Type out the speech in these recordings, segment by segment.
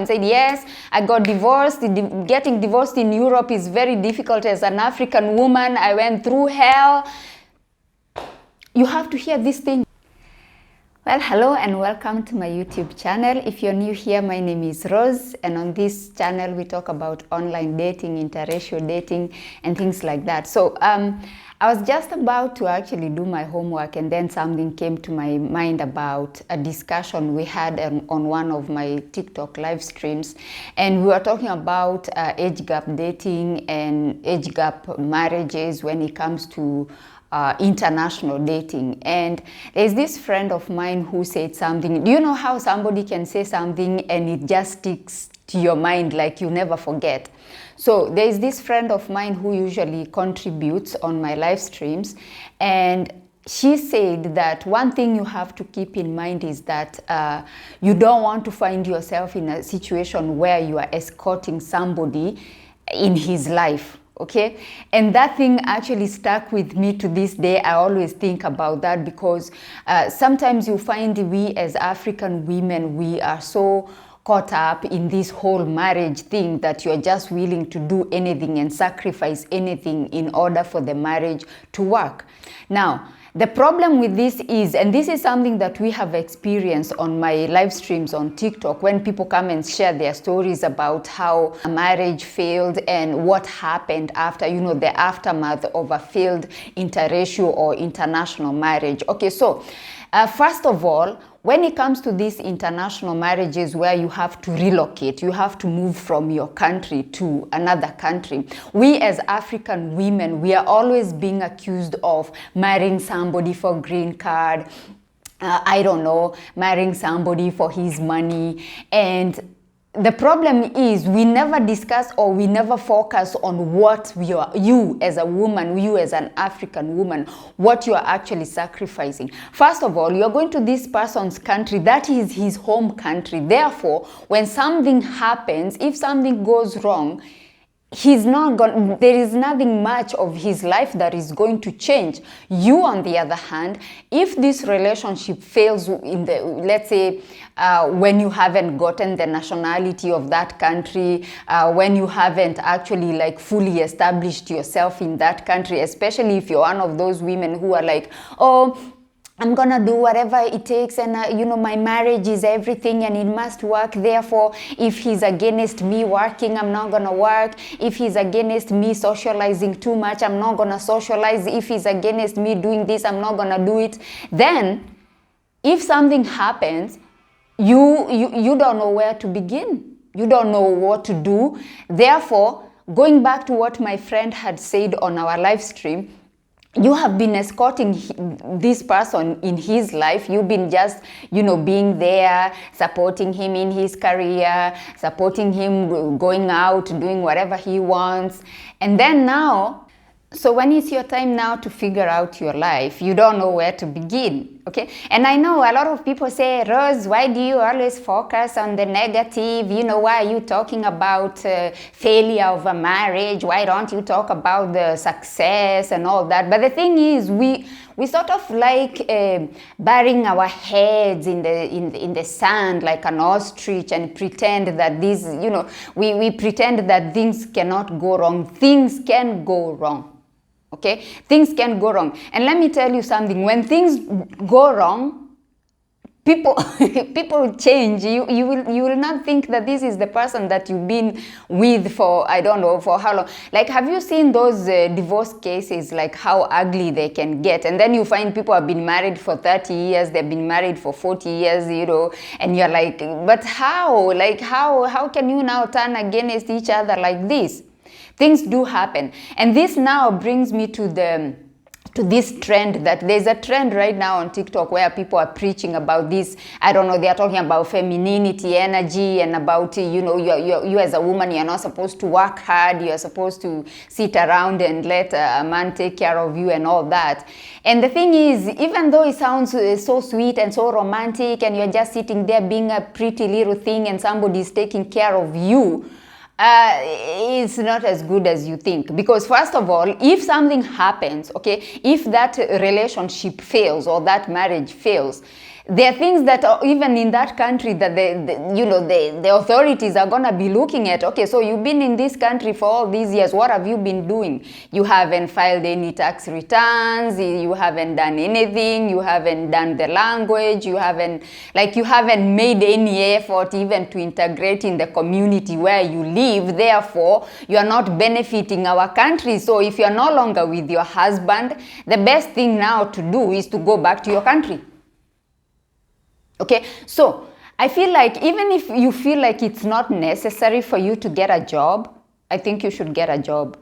and said, yes, I got divorced. Getting divorced in Europe is very difficult. As an African woman, I went through hell. You have to hear this thing. Well, hello and welcome to my YouTube channel. If you're new here, my name is Rose, and on this channel we talk about online dating, interracial dating, and things like that. So I was just about to actually do my homework, and then something came to my mind about a discussion we had on one of my TikTok live streams, and we were talking about age gap dating and age gap marriages when it comes to international dating. And there's this friend of mine who said something. Do you know how somebody can say something and it just sticks to your mind, like you never forget? So there's this friend of mine who usually contributes on my live streams, and she said that one thing you have to keep in mind is that you don't want to find yourself in a situation where you are escorting somebody in his life. Okay, and that thing actually stuck with me to this day. I always think about that because sometimes you find we as African women, we are so caught up in this whole marriage thing that you're just willing to do anything and sacrifice anything in order for the marriage to work. Now, the problem with this is, and this is something that we have experienced on my live streams on TikTok, when people come and share their stories about how a marriage failed and what happened after, you know, the aftermath of a failed interracial or international marriage. Okay, so first of all, when it comes to these international marriages where you have to relocate, you have to move from your country to another country, we as African women, we are always being accused of marrying somebody for green card, I don't know, marrying somebody for his money. And the problem is we never discuss or we never focus on what you as a woman, you as an African woman, what you are actually sacrificing. First of all, you're going to this person's country, that is his home country. Therefore, when something happens, if something goes wrong, there is nothing much of his life that is going to change. You, on the other hand, if this relationship fails in the, let's say, when you haven't gotten the nationality of that country, when you haven't actually like fully established yourself in that country, especially if you're one of those women who are like, oh, I'm gonna do whatever it takes, and you know, my marriage is everything and it must work. Therefore, if he's against me working, I'm not gonna work. If he's against me socializing too much, I'm not gonna socialize. If he's against me doing this, I'm not gonna do it. Then, if something happens, you don't know where to begin. You don't know what to do. Therefore, going back to what my friend had said on our live stream, you have been escorting this person in his life. You've been just, you know, being there, supporting him in his career, supporting him going out, doing whatever he wants. And then now, so when it's your time now to figure out your life, you don't know where to begin, okay? And I know a lot of people say, Rose, why do you always focus on the negative? You know, why are you talking about failure of a marriage? Why don't you talk about the success and all that? But the thing is, we sort of like burying our heads in the sand like an ostrich and pretend that this, you know, we pretend that things cannot go wrong. Things can go wrong. Okay, things can go wrong, and let me tell you something. When things go wrong, people change. You will not think that this is the person that you've been with for, I don't know, for how long. Like, have you seen those divorce cases, like how ugly they can get? And then you find people have been married for 30 years, they've been married for 40 years, you know, and you're like, but how? Like, how can you now turn against each other like this? Things do happen. And this now brings me to this trend, that there's a trend right now on TikTok where people are preaching about this. I don't know, they are talking about femininity, energy, and about, you know, you as a woman, you're not supposed to work hard, you're supposed to sit around and let a man take care of you and all that. And the thing is, even though it sounds so sweet and so romantic, and you're just sitting there being a pretty little thing and somebody's taking care of you, it's not as good as you think. Because first of all, if something happens, okay, if that relationship fails or that marriage fails, There are things that even in that country that the authorities are going to be looking at. Okay, so you've been in this country for all these years. What have you been doing? You haven't filed any tax returns. You haven't done anything. You haven't done the language. You haven't made any effort even to integrate in the community where you live. Therefore, you are not benefiting our country. So if you are no longer with your husband, the best thing now to do is to go back to your country. Okay, so I feel like even if you feel like it's not necessary for you to get a job, I think you should get a job.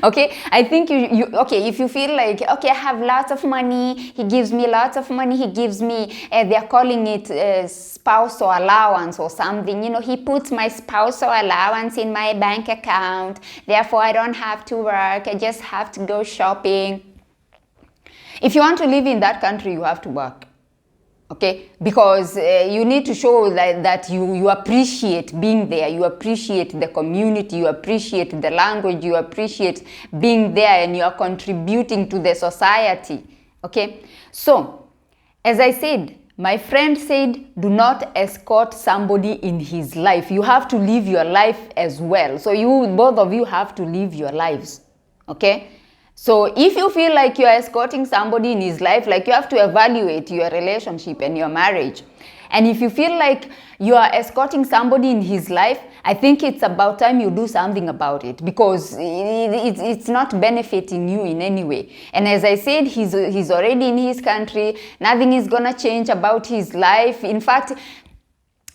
Okay, I think okay, if you feel like, okay, I have lots of money, he gives me lots of money, he gives me, they're calling it spousal allowance or something, he puts my spousal allowance in my bank account, therefore I don't have to work, I just have to go shopping. If you want to live in that country, you have to work. Okay, because you need to show that you appreciate being there, you appreciate the community, you appreciate the language, you appreciate being there, and you are contributing to the society. Okay, so as I said, my friend said, do not escort somebody in his life. You have to live your life as well. So both of you have to live your lives. Okay. So if you feel like you're escorting somebody in his life, like you have to evaluate your relationship and your marriage. And if you feel like you are escorting somebody in his life, I think it's about time you do something about it, because it's not benefiting you in any way. And as I said, he's already in his country. Nothing is going to change about his life. In fact,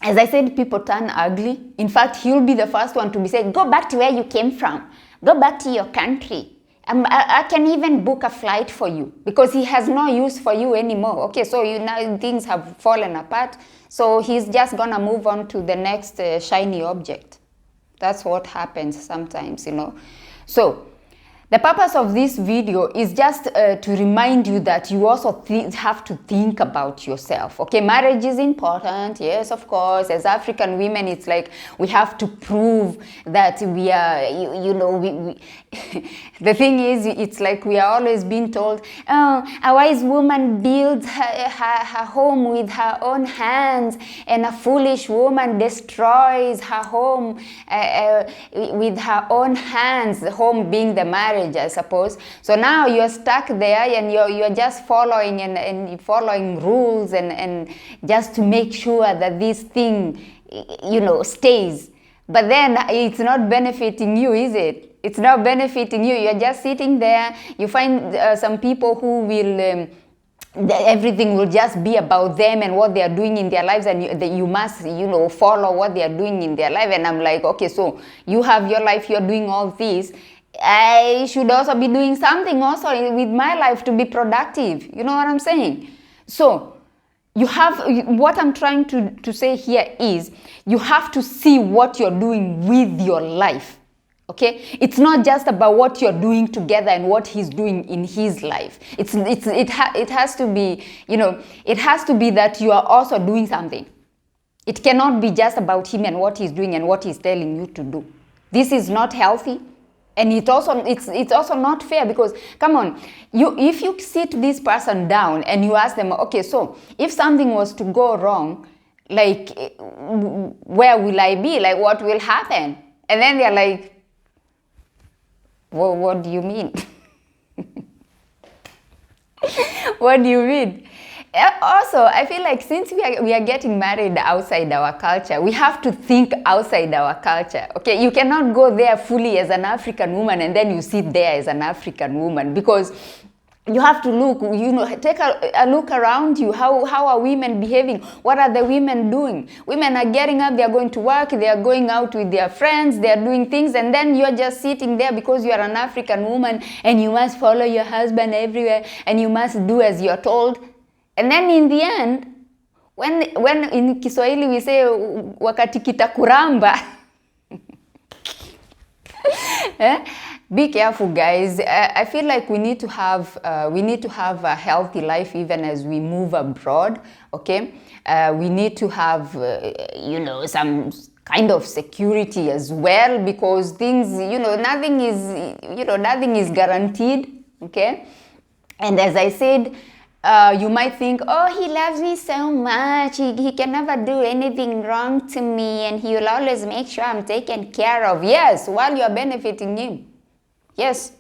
as I said, people turn ugly. In fact, he'll be the first one to be saying, go back to where you came from. Go back to your country. I can even book a flight for you, because he has no use for you anymore. Okay, so now things have fallen apart. So he's just going to move on to the next shiny object. That's what happens sometimes, So the purpose of this video is just to remind you that you also have to think about yourself. Okay, marriage is important. Yes, of course. As African women, it's like we have to prove that we are, the thing is, it's like we are always being told, oh, a wise woman builds her home with her own hands, and a foolish woman destroys her home with her own hands, the home being the marriage, I suppose. So now you're stuck there, and you're just following and following rules and just to make sure that this thing, stays. But then it's not benefiting you, is it? It's not benefiting you. You're just sitting there. You find some people who will everything will just be about them and what they are doing in their lives, and you must follow what they are doing in their life. And I'm like, okay, so you have your life, you're doing all this, I should also be doing something also with my life to be productive. You know what I'm saying? So what I'm trying to say here is, you have to see what you're doing with your life. Okay, it's not just about what you're doing together and what he's doing in his life. It has to be, it has to be that you are also doing something. It cannot be just about him and what he's doing and what he's telling you to do. This is not healthy. And it's also not fair, because come on, if you sit this person down and you ask them, okay, so if something was to go wrong, like, where will I be? Like, what will happen? And then they're like, well, what do you mean? What do you mean? Also, I feel like since we are getting married outside our culture, we have to think outside our culture. Okay, you cannot go there fully as an African woman and then you sit there as an African woman, because you have to look, take a look around you. How are women behaving? What are the women doing? Women are getting up, they are going to work, they are going out with their friends, they are doing things, and then you're just sitting there because you are an African woman and you must follow your husband everywhere and you must do as you're told. And then in the end, when in Kiswahili we say, wakati kitakuramba, be careful, guys. I feel like we need to have a healthy life even as we move abroad. Okay, we need to have some kind of security as well, because things, nothing is guaranteed. Okay, and as I said, you might think, oh, he loves me so much, he can never do anything wrong to me, and he will always make sure I'm taken care of. Yes, while you're benefiting him. Yes,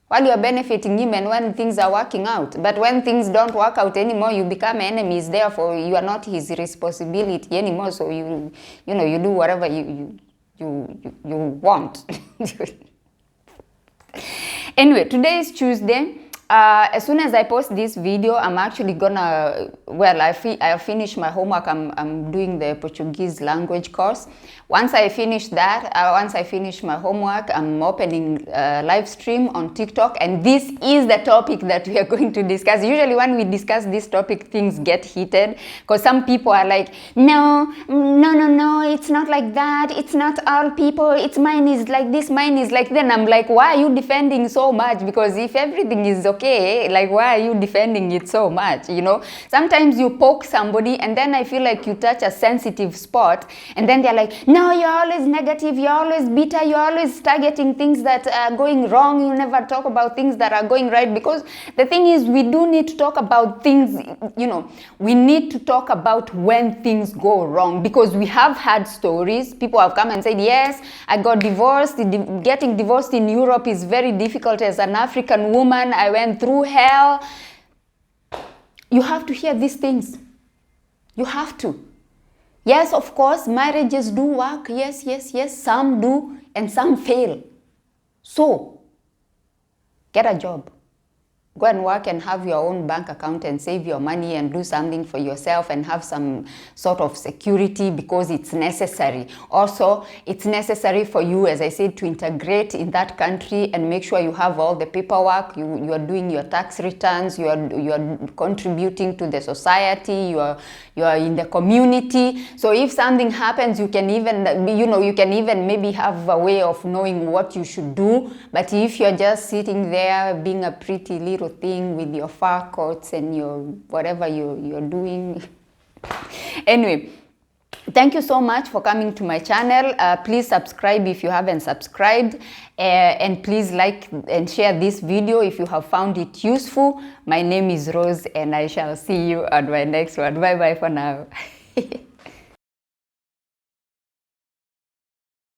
while you're benefiting him and when things are working out. But when things don't work out anymore, you become enemies. Therefore, you are not his responsibility anymore. So you do whatever you want. Anyway, today is Tuesday. As soon as I post this video, I'm actually gonna, well, I finished my homework. I'm doing the Portuguese language course. Once I finish that, once I finish my homework, I'm opening a live stream on TikTok, and this is the topic that we are going to discuss. Usually when we discuss this topic, things get heated, because some people are like, no, it's not like that. It's not all people. It's mine is like this, mine is like that. And I'm like, why are you defending so much? Because if everything is okay, like, why are you defending it so much? You know, sometimes you poke somebody and then I feel like you touch a sensitive spot, and then they're like, no, you're always negative, you're always bitter, you're always targeting things that are going wrong, you never talk about things that are going right. Because the thing is, we do need to talk about things, you know, we need to talk about when things go wrong, because we have had stories. People have come and said, yes, I got divorced. Getting divorced in Europe is very difficult. As an African woman, I went through hell. You have to hear these things. You have to. Yes, of course, marriages do work. Yes, some do and some fail. So, get a job. Go and work and have your own bank account and save your money and do something for yourself and have some sort of security, because it's necessary. Also, it's necessary for you, as I said, to integrate in that country and make sure you have all the paperwork, you are doing your tax returns, you are contributing to the society, you are in the community. So if something happens, you can even, you can even maybe have a way of knowing what you should do. But if you're just sitting there being a pretty little thing with your fur coats and your whatever you're doing. Anyway, thank you so much for coming to my channel. Please subscribe if you haven't subscribed, and please like and share this video if you have found it useful. My name is Rose, and I shall see you on my next one. Bye bye for now.